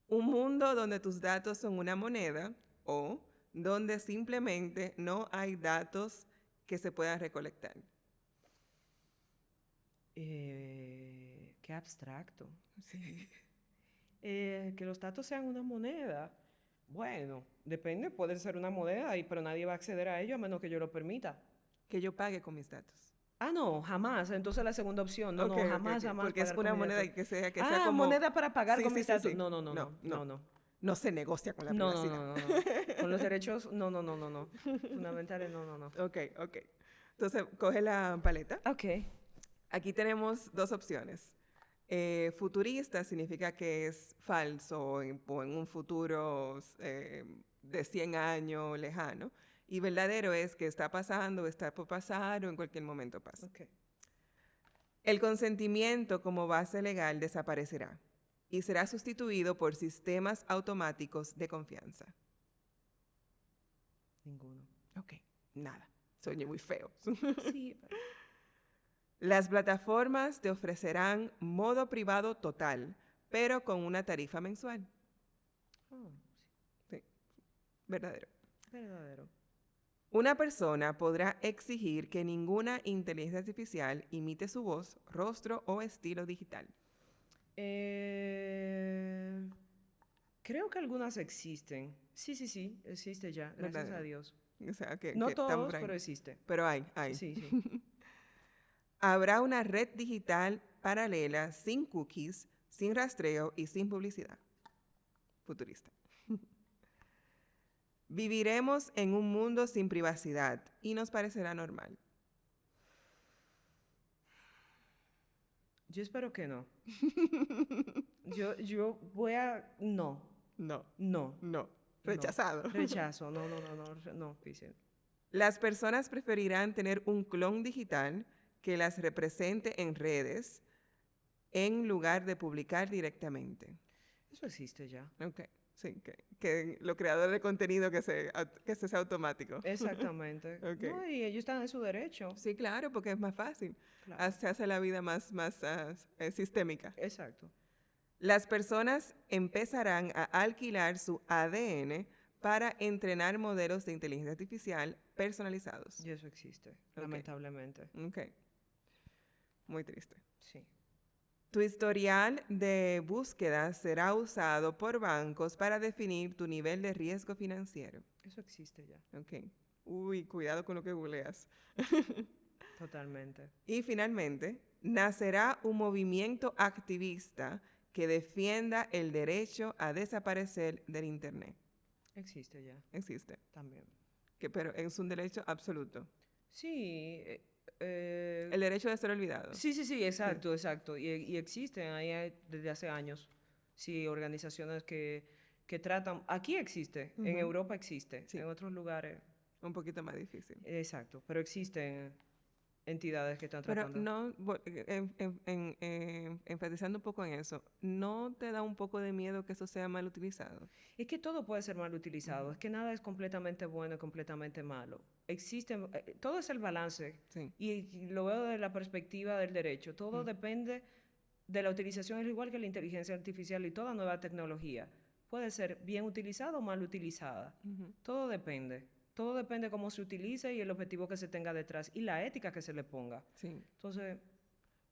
Un mundo donde tus datos son una moneda o donde simplemente no hay datos que se puedan recolectar. Qué abstracto. Sí. Que los datos sean una moneda. Bueno, depende, puede ser una moneda, pero nadie va a acceder a ello a menos que yo lo permita. Que yo pague con mis datos. No, jamás. Entonces la segunda opción, no, Ok, no, ok, jamás, ok. jamás Porque es pagar con una mis moneda datos. que sea como... Moneda para pagar Sí, con sí, mis sí, datos. sí. No, no, no, No, no, no. no, no. No se negocia con la No, no, privacidad. no, no, no. Con los derechos, no, no, no, no, no. Fundamentales, no, no, no. Ok, ok. Entonces, coge la paleta. Ok. Aquí tenemos dos opciones. Futurista significa que es falso o en un futuro de 100 años lejano. Y verdadero es que está pasando, está por pasar o en cualquier momento pasa. Ok. El consentimiento como base legal desaparecerá y será sustituido por sistemas automáticos de confianza. Ninguno. Ok, nada. Soy muy feo. Sí, pero... Las plataformas te ofrecerán modo privado total, pero con una tarifa mensual. Oh, Sí, verdadero. sí, verdadero. Una persona podrá exigir que ninguna inteligencia artificial imite su voz, rostro o estilo digital. Eh, Creo que algunas existen. Sí, sí, sí, existe ya, gracias a Verdadero. Dios. O sea, No que están todos, por ahí. pero existe. Pero hay. Sí, sí. Habrá una red digital paralela sin cookies, sin rastreo y sin publicidad. Futurista. Viviremos en un mundo sin privacidad y nos parecerá normal. Yo espero que no. Yo voy a... No, No, no, no. no. Rechazado. Rechazo, no, no, no, no, no, Cristian. Las personas preferirán tener un clon digital que las represente en redes en lugar de publicar directamente. Eso existe ya. Ok, sí, que los creadores de contenido que se sea automático. Exactamente. Ok. No, y ellos están en su derecho. Sí, claro, porque es más fácil. Claro. Se hace la vida más sistémica. Exacto. Las personas empezarán a alquilar su ADN para entrenar modelos de inteligencia artificial personalizados. Y eso existe, Ok. lamentablemente. Ok, muy triste. Sí. Tu historial de búsqueda será usado por bancos para definir tu nivel de riesgo financiero. Eso existe ya. Ok. Uy, cuidado con lo que googleas. Totalmente. Y finalmente, nacerá un movimiento activista que defienda el derecho a desaparecer del Internet. Existe ya. Existe, También. pero es un derecho absoluto. Sí. El derecho de ser olvidado. Sí, sí, sí, exacto, exacto. Y existen ahí desde hace años. Sí, organizaciones que tratan. Aquí existe, en Ujú. Europa existe, Sí. en otros lugares. Un poquito más difícil. Exacto, pero existen entidades que están Pero tratando. no, enfatizando un poco en eso, ¿no te da un poco de miedo que eso sea mal utilizado? Es que todo puede ser mal utilizado, Ujú. es que nada es completamente bueno y completamente malo. Existen, todo es el balance. Sí. Y lo veo desde la perspectiva del derecho. Todo Mm. depende de la utilización, es igual que la inteligencia artificial y toda nueva tecnología. Puede ser bien utilizada o mal utilizada. Ujú. Todo depende. Todo depende cómo se utilice y el objetivo que se tenga detrás y la ética que se le ponga. Sí. Entonces,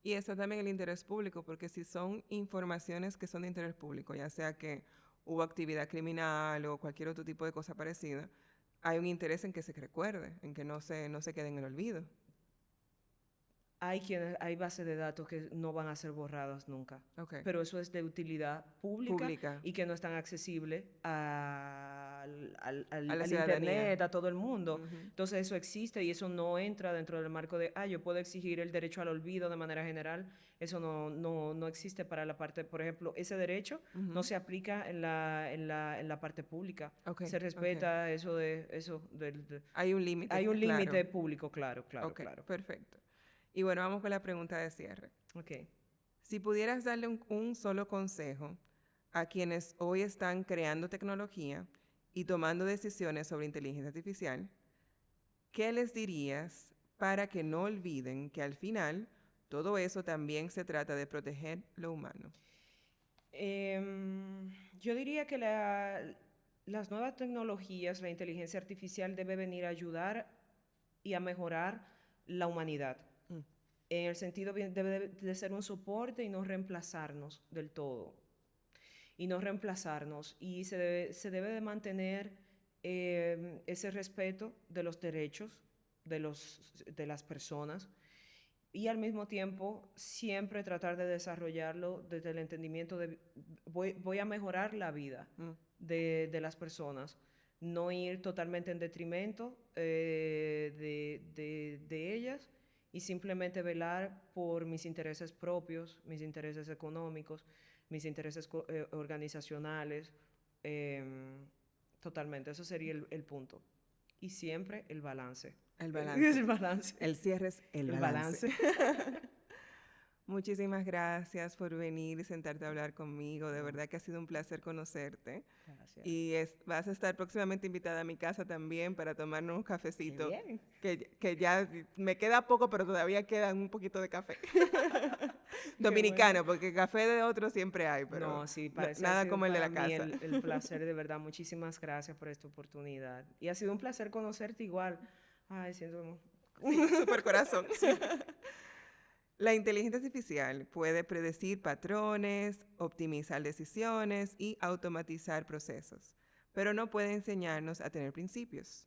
Y está también el interés público, porque si son informaciones que son de interés público, ya sea que hubo actividad criminal o cualquier otro tipo de cosa parecida, hay un interés en que se recuerde, en que no se quede en el olvido. hay bases de datos que no van a ser borradas nunca. Ok. Pero eso es de utilidad pública, Pública. y que no están accesibles A la al ciudadanía. internet, a todo el mundo. Ujú. Entonces eso existe y eso no entra dentro del marco de, yo puedo exigir el derecho al olvido de manera general. Eso no existe para la parte, por ejemplo, ese derecho Ujú. no se aplica en la parte pública. Ok, Se ok. respeta eso Hay un límite, hay un claro. límite público, claro, claro, Ok, claro. perfecto. Y bueno, vamos con la pregunta de cierre. Ok. Si pudieras darle un solo consejo a quienes hoy están creando tecnología y tomando decisiones sobre inteligencia artificial, ¿qué les dirías para que no olviden que al final todo eso también se trata de proteger lo humano? Yo diría que las nuevas tecnologías, la inteligencia artificial debe venir a ayudar y a mejorar la humanidad. Mm. En el sentido, debe de ser un soporte y no reemplazarnos del todo. Y no reemplazarnos. Y se debe de mantener ese respeto de los derechos de las personas y al mismo tiempo siempre tratar de desarrollarlo desde el entendimiento de voy a mejorar la vida de las personas, no ir totalmente en detrimento de ellas y simplemente velar por mis intereses propios, mis intereses económicos, mis intereses organizacionales. Totalmente, eso sería el punto. Y siempre el balance. El balance. El balance. El cierre es el balance. Muchísimas gracias por venir y sentarte a hablar conmigo. De verdad que ha sido un placer conocerte. Gracias. Y vas a estar próximamente invitada a mi casa también para tomarnos un cafecito. Qué bien. Que ya me queda poco, pero todavía queda un poquito de café. Dominicano, porque café de otro siempre hay, pero no, sí, parece nada como el de la casa. El placer, de verdad. Muchísimas gracias por esta oportunidad. Y ha sido un placer conocerte igual. Ay, siento... Sí, súper corazón. Sí. La inteligencia artificial puede predecir patrones, optimizar decisiones y automatizar procesos, pero no puede enseñarnos a tener principios.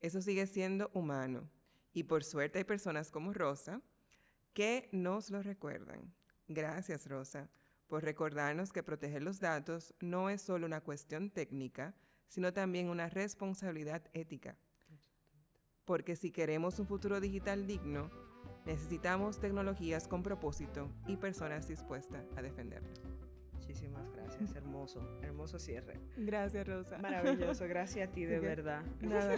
Eso sigue siendo humano. Y por suerte hay personas como Rosa que nos lo recuerdan. Gracias, Rosa, por recordarnos que proteger los datos no es solo una cuestión técnica, sino también una responsabilidad ética. Porque si queremos un futuro digital digno, necesitamos tecnologías con propósito y personas dispuestas a defenderlo. Muchísimas gracias, hermoso cierre. Gracias, Rosa. Maravilloso, gracias a ti, de verdad. Nada.